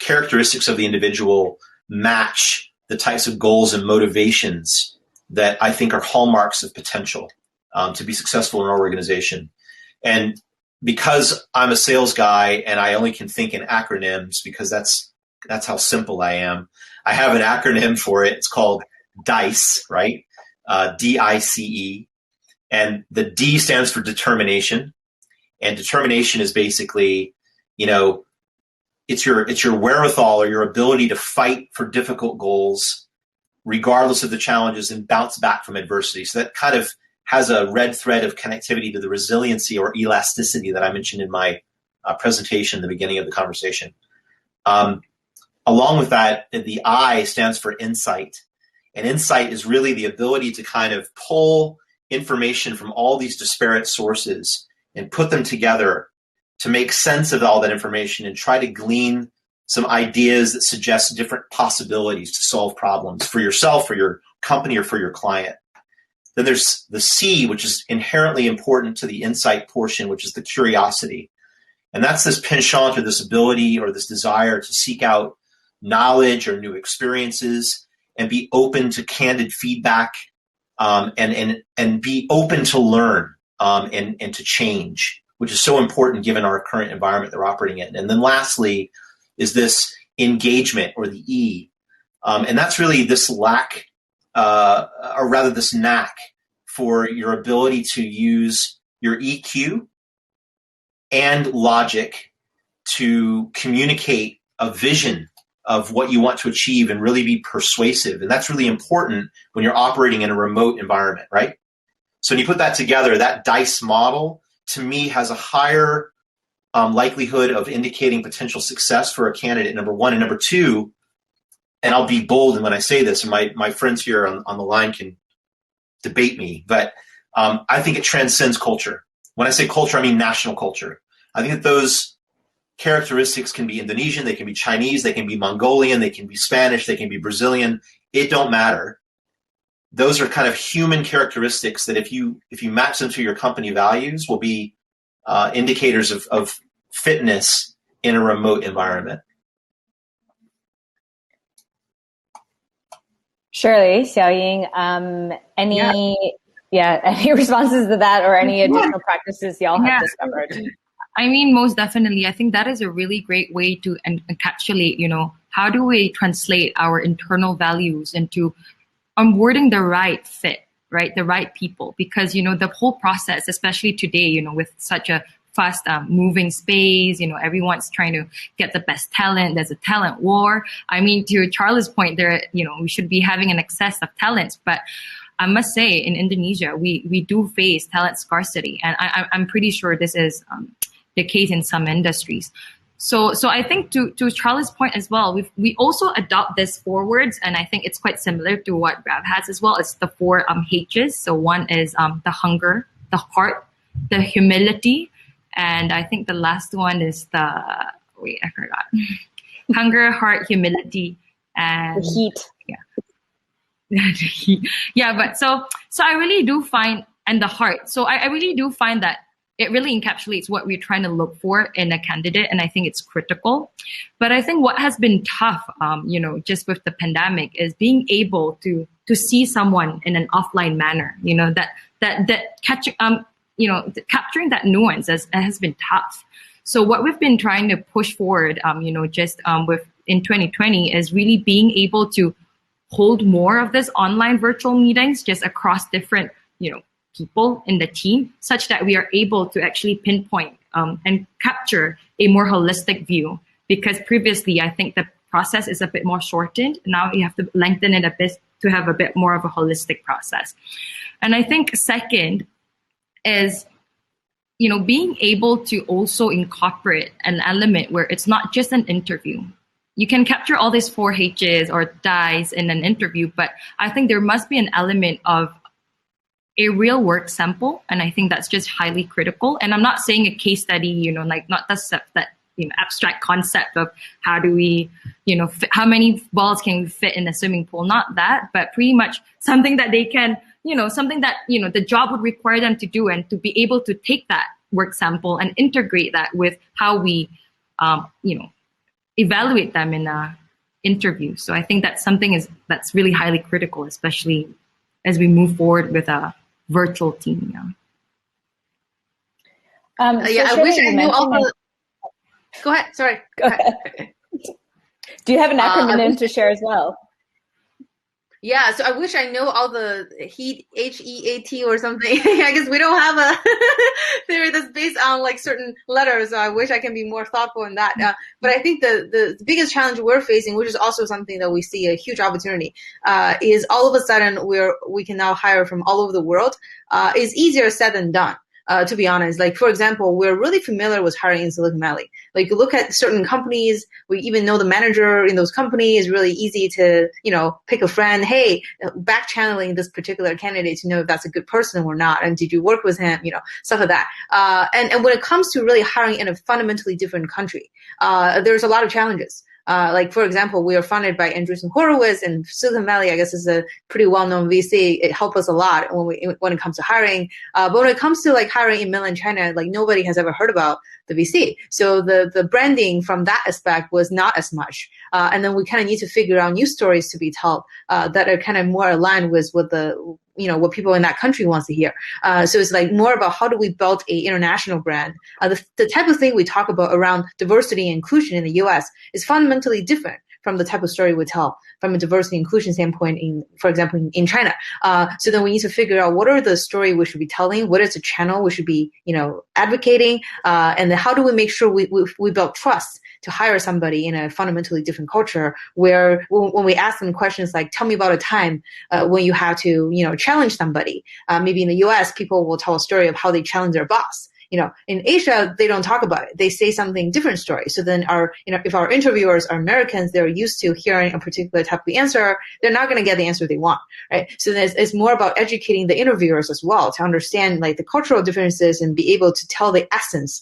characteristics of the individual match the types of goals and motivations that I think are hallmarks of potential to be successful in our organization. And because I'm a sales guy and I only can think in acronyms because that's how simple I am, I have an acronym for it. It's called DICE, right? DICE. And the D stands for determination. And determination is basically, it's your wherewithal or your ability to fight for difficult goals, regardless of the challenges, and bounce back from adversity. So that kind of has a red thread of connectivity to the resiliency or elasticity that I mentioned in my presentation at the beginning of the conversation. Along with that, the I stands for insight. And insight is really the ability to kind of pull information from all these disparate sources and put them together to make sense of all that information and try to glean some ideas that suggest different possibilities to solve problems for yourself, for your company, or for your client. Then there's the C, which is inherently important to the insight portion, which is the curiosity. And that's this penchant or this ability or this desire to seek out knowledge or new experiences and be open to candid feedback, and be open to learn and to change, which is so important given our current environment that we're operating in. And then lastly is this engagement, or the E. And that's really this lack, or rather this knack for your ability to use your EQ and logic to communicate a vision of what you want to achieve and really be persuasive. And that's really important when you're operating in a remote environment, right? So when you put that together, that DICE model, to me, has a higher likelihood of indicating potential success for a candidate, number one. And number two, and I'll be bold when I say this, and my friends here on the line can debate me, but I think it transcends culture. When I say culture, I mean national culture. I think that those characteristics can be Indonesian, they can be Chinese, they can be Mongolian, they can be Spanish, they can be Brazilian. It don't matter. Those are kind of human characteristics that if you match them to your company values will be indicators of fitness in a remote environment. Shirley, Xiaoying, any responses to that or any additional practices y'all have discovered? I mean, most definitely. I think that is a really great way to encapsulate, how do we translate our internal values into onboarding the right fit, right? The right people. Because, the whole process, especially today, with such a fast moving space, everyone's trying to get the best talent. There's a talent war. I mean, to Charlie's point, we should be having an excess of talents, but I must say in Indonesia, we do face talent scarcity. And I'm pretty sure this is the case in some industries. So I think to Charlie's point as well, we also adopt this 4 words, and I think it's quite similar to what Grab has as well. It's the 4 H's. So one is the hunger, the heart, the humility, and I think the last one is I forgot. Hunger, heart, humility, and the heat. Yeah. But so I really do find, and the heart. So I really do find that it really encapsulates what we're trying to look for in a candidate, and I think it's critical. But I think what has been tough, just with the pandemic, is being able to see someone in an offline manner. Capturing that nuance has been tough. So what we've been trying to push forward, with in 2020, is really being able to hold more of this online virtual meetings just across different, people in the team, such that we are able to actually pinpoint and capture a more holistic view. Because previously, I think the process is a bit more shortened. Now you have to lengthen it a bit to have a bit more of a holistic process. And I think second is, being able to also incorporate an element where it's not just an interview. You can capture all these 4 H's or DICE in an interview, but I think there must be an element of a real work sample, and I think that's just highly critical. And I'm not saying a case study, not that abstract concept of how do we, how many balls can we fit in a swimming pool? Not that, but pretty much something that they can, something that the job would require them to do, and to be able to take that work sample and integrate that with how we, evaluate them in a interview. So I think that's something that's really highly critical, especially as we move forward with a virtual team. I wish I knew all the. Go ahead. Sorry. Go ahead. Do you have an acronym to share as well? Yeah, so I wish I know all the HEAT, HEAT or something. I guess we don't have a theory that's based on certain letters. So I wish I can be more thoughtful in that. But I think the biggest challenge we're facing, which is also something that we see a huge opportunity, is all of a sudden we can now hire from all over the world. Is easier said than done. To be honest, for example, we're really familiar with hiring in Silicon Valley. You look at certain companies, we even know the manager in those companies. It's really easy to, pick a friend. Hey, back channeling this particular candidate to know if that's a good person or not. And did you work with him? Stuff like that. And when it comes to really hiring in a fundamentally different country, there's a lot of challenges. For example, we are funded by Andreessen Horowitz, and Silicon Valley, I guess, is a pretty well-known VC. It helps us a lot when it comes to hiring. But when it comes to hiring in mainland China, nobody has ever heard about the VC. So the branding from that aspect was not as much. And then we kind of need to figure out new stories to be told that are kind of more aligned with what the what people in that country wants to hear. So it's like more about how do we build a international brand. The type of thing we talk about around diversity and inclusion in the US is fundamentally different from the type of story we tell from a diversity inclusion standpoint for example, in China. So then we need to figure out what are the story we should be telling, what is the channel we should be, advocating, and then how do we make sure we build trust to hire somebody in a fundamentally different culture where when we ask them questions like, tell me about a time when you have to, challenge somebody. Maybe in the US, people will tell a story of how they challenge their boss. In Asia, they don't talk about it. They say something different story. So then if our interviewers are Americans, they're used to hearing a particular type of answer, they're not going to get the answer they want, right? So then it's more about educating the interviewers as well to understand like the cultural differences and be able to tell the essence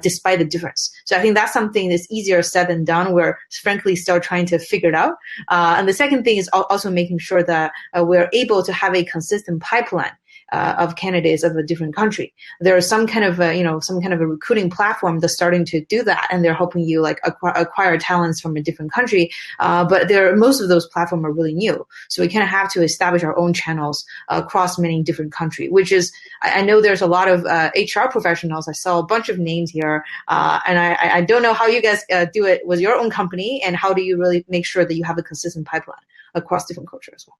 despite the difference. So I think that's something that's easier said than done. We're frankly still trying to figure it out. And the second thing is also making sure that we're able to have a consistent pipeline of candidates of a different country. There is some kind of a recruiting platform that's starting to do that, and they're helping you like acquire talents from a different country. But most of those platforms are really new, so we kind of have to establish our own channels across many different countries. Which is, I know there's a lot of HR professionals. I saw a bunch of names here, and I don't know how you guys do it with your own company, and how do you really make sure that you have a consistent pipeline across different cultures as well.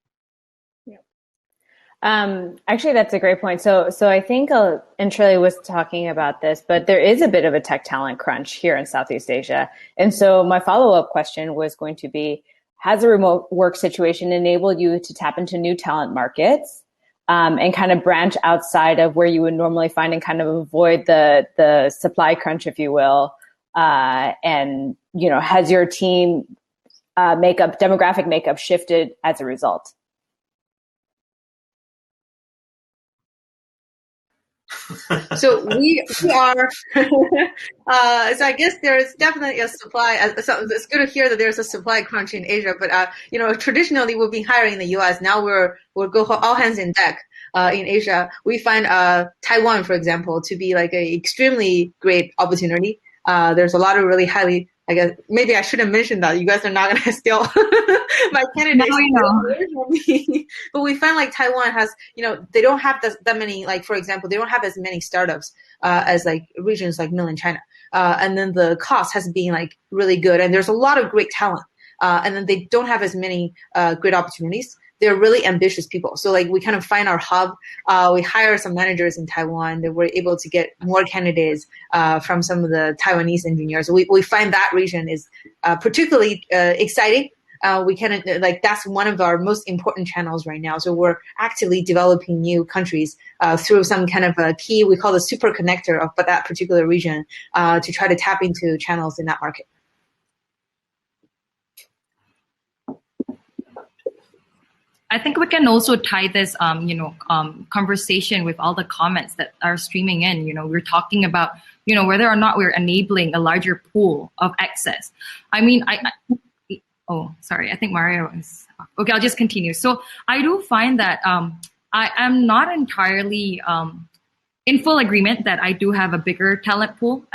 Actually, that's a great point. So I think Shirley was talking about this, but there is a bit of a tech talent crunch here in Southeast Asia. And so my follow-up question was going to be, has a remote work situation enabled you to tap into new talent markets and kind of branch outside of where you would normally find and kind of avoid the supply crunch, if you will? And, has your team demographic makeup shifted as a result? So we are, so I guess there's definitely a supply. So it's good to hear that there's a supply crunch in Asia, but, traditionally we've been hiring in the US. Now we'll go all hands in deck, in Asia. We find, Taiwan, for example, to be like a extremely great opportunity. There's a lot of really highly, I guess maybe I should have mentioned that. You guys are not going to steal my candidates. But we find like Taiwan has, they don't have that many, like, for example, they don't have as many startups as like regions like mainland China. And then the cost has been like really good. And there's a lot of great talent. And then they don't have as many great opportunities. They're really ambitious people. So like we kind of find our hub. We hire some managers in Taiwan that we're able to get more candidates from some of the Taiwanese engineers. We find that region is particularly exciting. We kind of like that's one of our most important channels right now. So we're actively developing new countries through some kind of a key we call the super connector of that particular region to try to tap into channels in that market. I think we can also tie this, conversation with all the comments that are streaming in. We're talking about, whether or not we're enabling a larger pool of access. I mean, oh, sorry, I think Mario is, okay, I'll just continue. So I do find that I am not entirely in full agreement that I do have a bigger talent pool,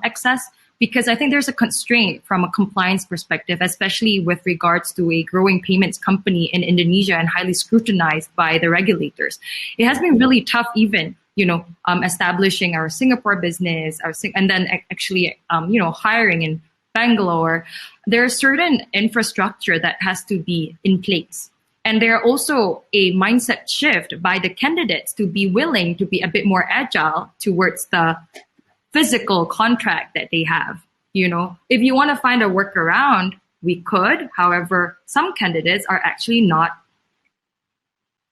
access. Because I think there's a constraint from a compliance perspective, especially with regards to a growing payments company in Indonesia and highly scrutinized by the regulators. It has been really tough even, establishing our Singapore business, and then actually, hiring in Bangalore. There's certain infrastructure that has to be in place. And there are also a mindset shift by the candidates to be willing to be a bit more agile towards the physical contract that they have. If you want to find a workaround, we could. However, some candidates are actually not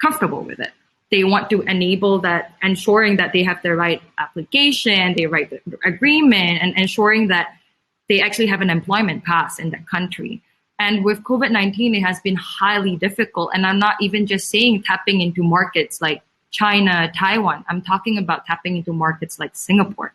comfortable with it. They want to enable that, ensuring that they have the right application, they write the agreement, and ensuring that they actually have an employment pass in that country. And with COVID-19, it has been highly difficult. And I'm not even just saying tapping into markets like China, Taiwan. I'm talking about tapping into markets like Singapore.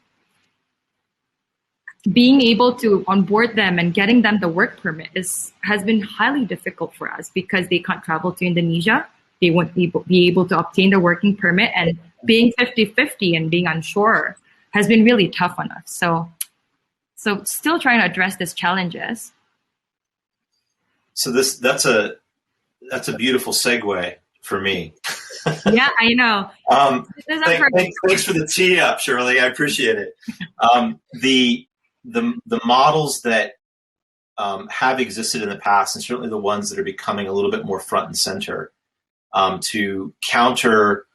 Being able to onboard them and getting them the work permit has been highly difficult for us because they can't travel to Indonesia. They won't be able to obtain the working permit, and being 50-50 and being unsure has been really tough on us. So still trying to address these challenges. So that's a beautiful segue for me. Yeah, I know. Thanks for the tee up, Shirley. I appreciate it. The models that have existed in the past, and certainly the ones that are becoming a little bit more front and center, to counter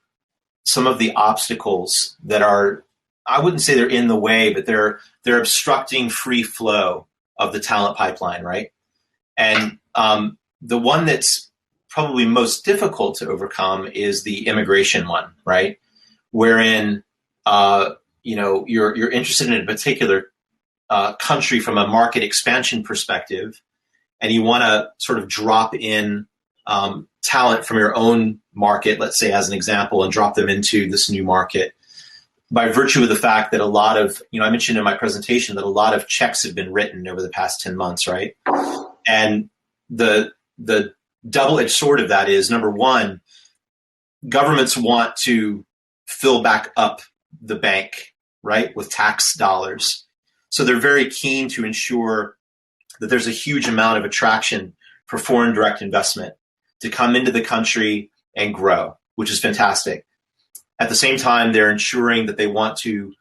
some of the obstacles that are, I wouldn't say they're in the way, but they're obstructing free flow of the talent pipeline, right? And the one that's probably most difficult to overcome is the immigration one, right? Wherein you're interested in a particular country from a market expansion perspective, and you want to sort of drop in talent from your own market, let's say as an example, and drop them into this new market by virtue of the fact that a lot of, I mentioned in my presentation that a lot of checks have been written over the past 10 months, right? And the double-edged sword of that is, number one, governments want to fill back up the bank, right, with tax dollars. So they're very keen to ensure that there's a huge amount of attraction for foreign direct investment to come into the country and grow, which is fantastic. At the same time, they're ensuring that they want to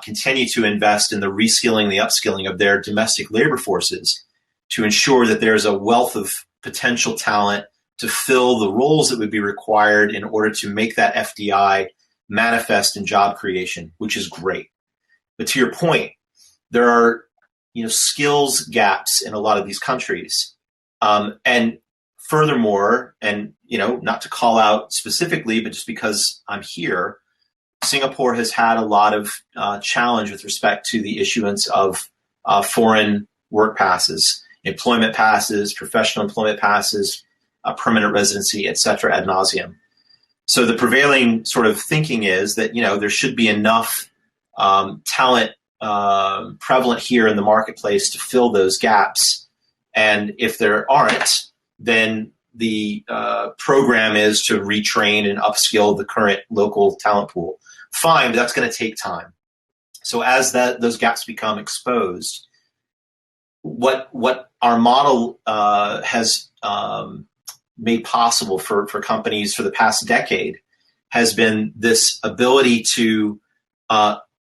continue to invest in the reskilling, the upskilling of their domestic labor forces to ensure that there's a wealth of potential talent to fill the roles that would be required in order to make that FDI manifest in job creation, which is great. But to your point, there are skills gaps in a lot of these countries. And furthermore, and not to call out specifically, but just because I'm here, Singapore has had a lot of challenge with respect to the issuance of foreign work passes, employment passes, professional employment passes, permanent residency, et cetera, ad nauseum. So the prevailing sort of thinking is that, there should be enough talent prevalent here in the marketplace to fill those gaps. And if there aren't, then the program is to retrain and upskill the current local talent pool. Fine, but that's going to take time. So as those gaps become exposed, what our model has made possible for companies for the past decade has been this ability to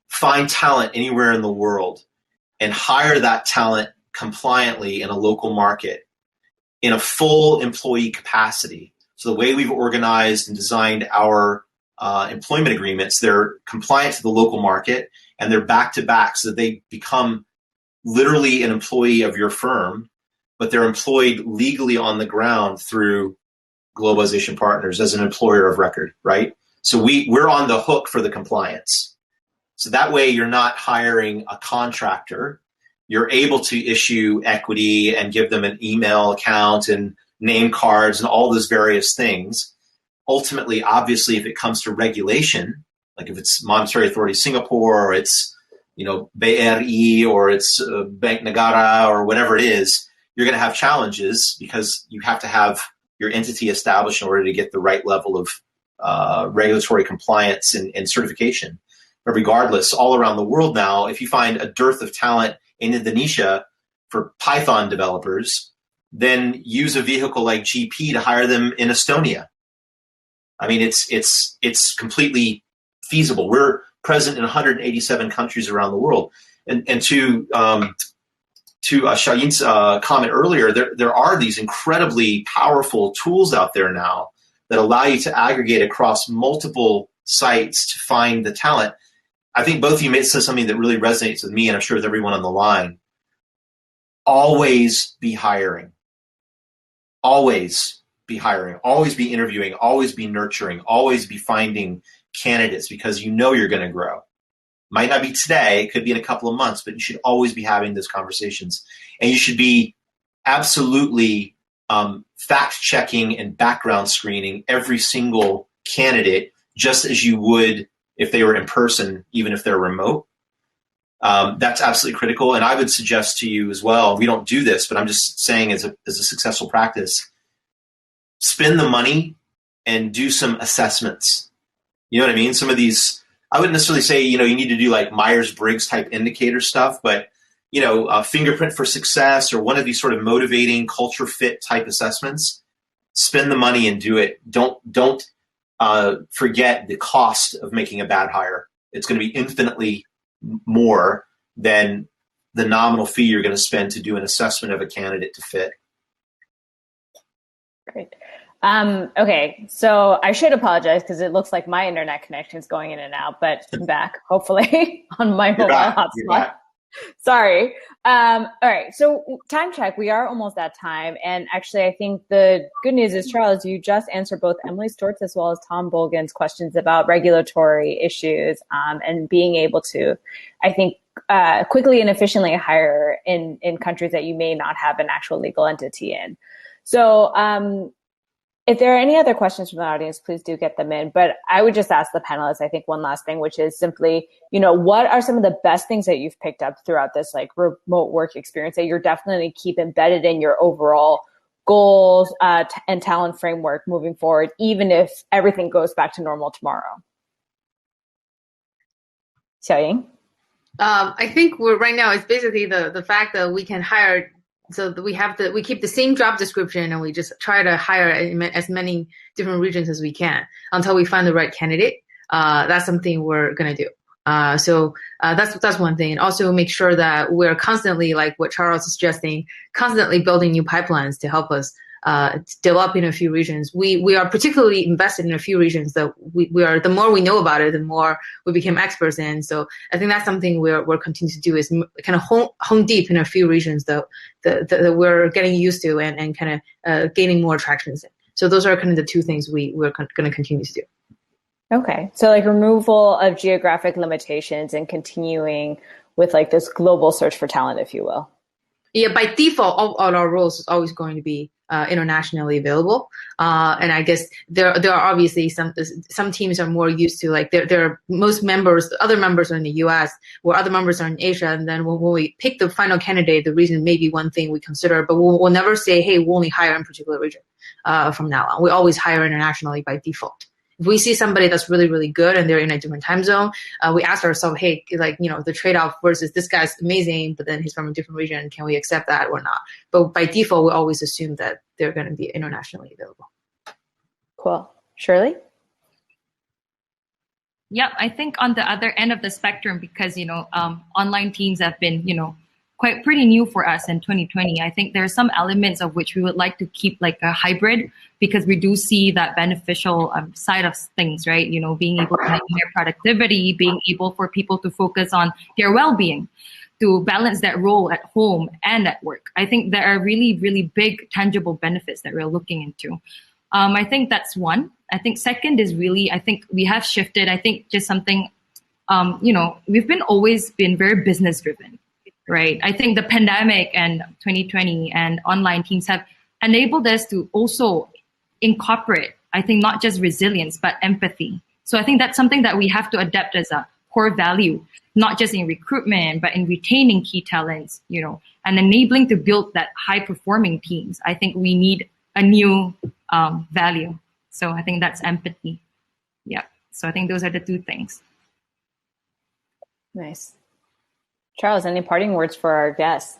find talent anywhere in the world and hire that talent compliantly in a local market in a full employee capacity. So the way we've organized and designed our employment agreements, they're compliant to the local market and they're back-to-back, so that they become literally an employee of your firm, but they're employed legally on the ground through Globalization Partners as an employer of record, right? So we're on the hook for the compliance. So that way you're not hiring a contractor. You're able to issue equity and give them an email account and name cards and all those various things. Ultimately, obviously, if it comes to regulation, like if it's Monetary Authority Singapore or it's BRI or it's Bank Negara or whatever it is, you're going to have challenges because you have to have your entity established in order to get the right level of regulatory compliance and certification. But regardless, all around the world now, if you find a dearth of talent in Indonesia for Python developers, then use a vehicle like GP to hire them in Estonia. I mean, it's completely feasible. We're present in 187 countries around the world. And to Xiaoyin's comment earlier, there are these incredibly powerful tools out there now that allow you to aggregate across multiple sites to find the talent. I think both of you said something that really resonates with me, and I'm sure with everyone on the line. Always be hiring. Always be hiring. Always be interviewing. Always be nurturing. Always be finding candidates because you're going to grow. Might not be today. It could be in a couple of months, but you should always be having those conversations. And you should be absolutely fact-checking and background screening every single candidate just as you would if they were in person, even if they're remote. That's absolutely critical. And I would suggest to you as well, we don't do this, but I'm just saying as a successful practice, spend the money and do some assessments. You know what I mean? Some of these, I wouldn't necessarily say, you need to do like Myers-Briggs type indicator stuff, but, fingerprint for success or one of these sort of motivating culture fit type assessments. spend the money and do it. Don't forget the cost of making a bad hire. It's going to be infinitely more than the nominal fee you're going to spend to do an assessment of a candidate to fit. Great. Okay, so I should apologize because it looks like my internet connection is going in and out, but I'm back, hopefully, on my mobile hotspot. Sorry. All right, so time check. We are almost at time. And actually, I think the good news is, Charles, you just answered both Emily Stort's as well as Tom Bolgan's questions about regulatory issues and being able to, I think, quickly and efficiently hire in countries that you may not have an actual legal entity in. So if there are any other questions from the audience, please do get them in. But I would just ask the panelists, I think, one last thing, which is simply, what are some of the best things that you've picked up throughout this remote work experience that you're definitely keep embedded in your overall goals and talent framework moving forward, even if everything goes back to normal tomorrow? Xiaoying? I think right now it's basically the fact that we can hire. So we keep the same job description and we just try to hire as many different regions as we can until we find the right candidate. That's something we're going to do. So that's one thing. And also make sure that we're constantly, like what Charles is suggesting, constantly building new pipelines to help us develop in a few regions. We are particularly invested in a few regions that we are, the more we know about it, the more we become experts in. So I think that's something we're continuing to do, is kind of hone deep in a few regions that we're getting used to and kind of gaining more traction in. So those are kind of the two things we're going to continue to do. Okay. So like removal of geographic limitations and continuing with like this global search for talent, if you will. Yeah, by default, all our roles is always going to be internationally available. And I guess there are obviously some teams are more used to, like, their most members, other members are in the US, where other members are in Asia. And then when we pick the final candidate, the region may be one thing we consider, but we'll never say, hey, we'll only hire in a particular region from now on. We always hire internationally by default. If we see somebody that's really, really good and they're in a different time zone, we ask ourselves, hey, like, the trade-off versus this guy's amazing, but then he's from a different region. Can we accept that or not? But by default, we always assume that they're going to be internationally available. Cool. Shirley? Yeah, I think on the other end of the spectrum, because, online teams have been, quite pretty new for us in 2020. I think there are some elements of which we would like to keep like a hybrid, because we do see that beneficial side of things, right? Being able to have higher productivity, being able for people to focus on their well-being, to balance that role at home and at work. I think there are really, really big tangible benefits that we're looking into. I think that's one. I think second is really, I think we have shifted. I think just something, we've always been very business driven. Right. I think the pandemic and 2020 and online teams have enabled us to also incorporate, I think, not just resilience, but empathy. So I think that's something that we have to adapt as a core value, not just in recruitment, but in retaining key talents, and enabling to build that high performing teams. I think we need a new value. So I think that's empathy. Yeah. So I think those are the two things. Nice. Charles, any parting words for our guests?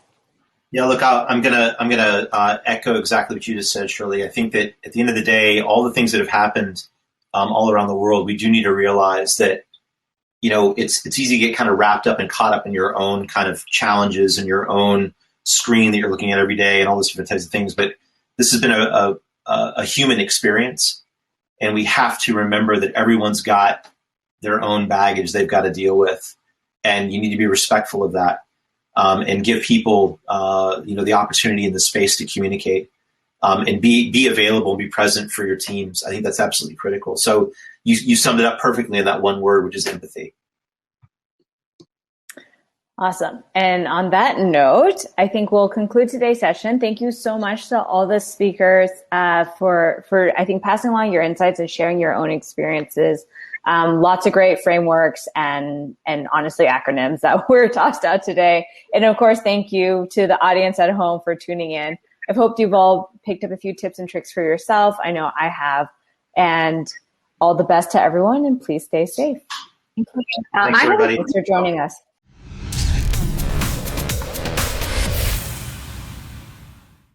Yeah, look, I'm gonna echo exactly what you just said, Shirley. I think that at the end of the day, all the things that have happened all around the world, we do need to realize that, it's easy to get kind of wrapped up and caught up in your own kind of challenges and your own screen that you're looking at every day and all those different types of things. But this has been a human experience, and we have to remember that everyone's got their own baggage they've got to deal with. And you need to be respectful of that, and give people, the opportunity and the space to communicate, and be available and be present for your teams. I think that's absolutely critical. So you summed it up perfectly in that one word, which is empathy. Awesome. And on that note, I think we'll conclude today's session. Thank you so much to all the speakers for I think passing along your insights and sharing your own experiences. Lots of great frameworks and honestly acronyms that were tossed out today. And of course, thank you to the audience at home for tuning in. I've hoped you've all picked up a few tips and tricks for yourself. I know I have. And all the best to everyone, and please stay safe. Thanks, everybody. Thanks for joining us.